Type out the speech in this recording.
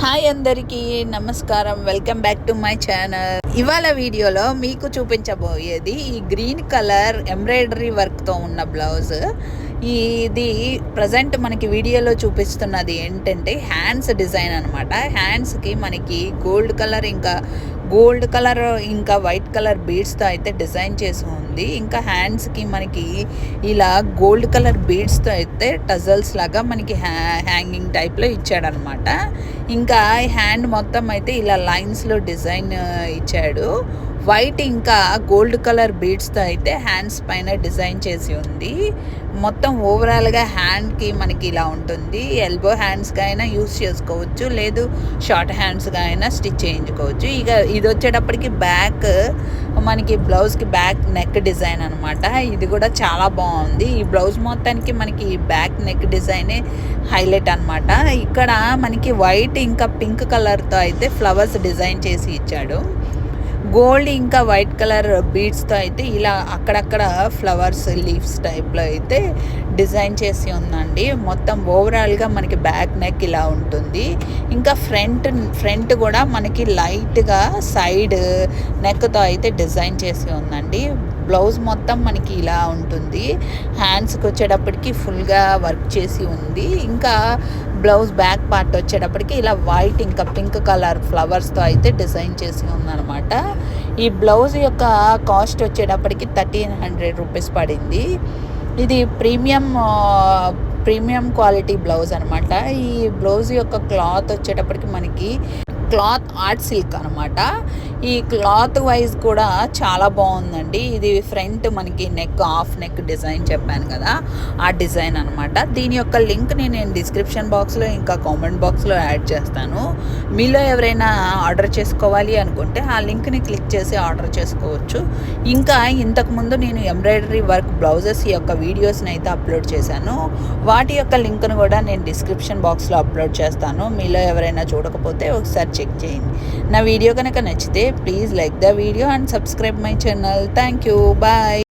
Hi అందరికీ నమస్కారం. Welcome back to my channel. ఇవాళ వీడియోలో మీకు చూపించబోయేది ఈ గ్రీన్ కలర్ ఎంబ్రాయిడరీ వర్క్తో ఉన్న బ్లౌజ్. ఇది ప్రజెంట్ మనకి వీడియోలో చూపిస్తున్నది ఏంటంటే హ్యాండ్స్ డిజైన్ అనమాట. హ్యాండ్స్కి మనకి గోల్డ్ కలర్ ఇంకా వైట్ కలర్ బీడ్స్తో అయితే డిజైన్ చేసి ఉంది. ఇంకా హ్యాండ్స్కి మనకి ఇలా గోల్డ్ కలర్ బీడ్స్తో అయితే టజల్స్ లాగా మనకి హ్యాంగింగ్ టైప్లో ఇచ్చాడనమాట. ఇంకా హ్యాండ్ మొత్తం అయితే ఇలా లైన్స్లో డిజైన్ ఇచ్చాడు. వైట్ ఇంకా గోల్డ్ కలర్ బీడ్స్తో అయితే హ్యాండ్స్ పైన డిజైన్ చేసి ఉంది. మొత్తం ఓవరాల్గా హ్యాండ్కి మనకి ఇలా ఉంటుంది. ఎల్బో హ్యాండ్స్గా అయినా యూస్ చేసుకోవచ్చు, లేదు షార్ట్ హ్యాండ్స్గా అయినా స్టిచ్ చేయించుకోవచ్చు. ఇక ఇది వచ్చేటప్పటికి బ్యాక్ మనకి బ్లౌజ్కి బ్యాక్ నెక్ డిజైన్ అనమాట. ఇది కూడా చాలా బాగుంది. ఈ బ్లౌజ్ మొత్తానికి మనకి బ్యాక్ నెక్ డిజైనే హైలైట్ అనమాట. ఇక్కడ మనకి వైట్ ఇంకా పింక్ కలర్తో అయితే ఫ్లవర్స్ డిజైన్ చేసి ఇచ్చాడు. గోల్డ్ ఇంకా వైట్ కలర్ బీడ్స్తో అయితే ఇలా అక్కడక్కడ ఫ్లవర్స్ లీవ్స్ టైప్లో అయితే డిజైన్ చేసి ఉందండి. మొత్తం ఓవరాల్గా మనకి బ్యాక్ నెక్ ఇలా ఉంటుంది. ఇంకా ఫ్రంట్ కూడా మనకి లైట్గా సైడ్ నెక్తో అయితే డిజైన్ చేసి ఉందండి. బ్లౌజ్ మొత్తం మనకి ఇలా ఉంటుంది. హ్యాండ్స్కి వచ్చేటప్పటికి ఫుల్గా వర్క్ చేసి ఉంది. ఇంకా బ్లౌజ్ బ్యాక్ పార్ట్ వచ్చేటప్పటికి ఇలా వైట్ ఇంకా పింక్ కలర్ ఫ్లవర్స్తో అయితే డిజైన్ చేసి ఉందన్నమాట. ఈ బ్లౌజ్ యొక్క కాస్ట్ వచ్చేటప్పటికి 1300 రూపీస్ పడింది. ఇది ప్రీమియం క్వాలిటీ బ్లౌజ్ అనమాట. ఈ బ్లౌజ్ యొక్క క్లాత్ వచ్చేటప్పటికి మనకి క్లాత్ ఆర్ట్ సిల్క్ అనమాట. ఈ క్లాత్ వైజ్ కూడా చాలా బాగుందండి. ఇది ఫ్రంట్ మనకి నెక్ హాఫ్ నెక్ డిజైన్ చెప్పాను కదా, ఆ డిజైన్ అనమాట. దీని యొక్క లింక్ని నేను డిస్క్రిప్షన్ బాక్స్లో ఇంకా కామెంట్ బాక్స్లో యాడ్ చేస్తాను. మీలో ఎవరైనా ఆర్డర్ చేసుకోవాలి అనుకుంటే ఆ లింక్ని క్లిక్ చేసి ఆర్డర్ చేసుకోవచ్చు. ఇంకా ఇంతకుముందు నేను ఎంబ్రాయిడరీ వర్క్ బ్లౌజెస్ యొక్క వీడియోస్ని అయితే అప్లోడ్ చేశాను. వాటి యొక్క లింక్ను కూడా నేను డిస్క్రిప్షన్ బాక్స్లో అప్లోడ్ చేస్తాను. మీలో ఎవరైనా చూడకపోతే ఒకసారి చెక్ చేయండి. నా వీడియో కనుక నచ్చితే please like the video and subscribe my channel. Thank you. Bye.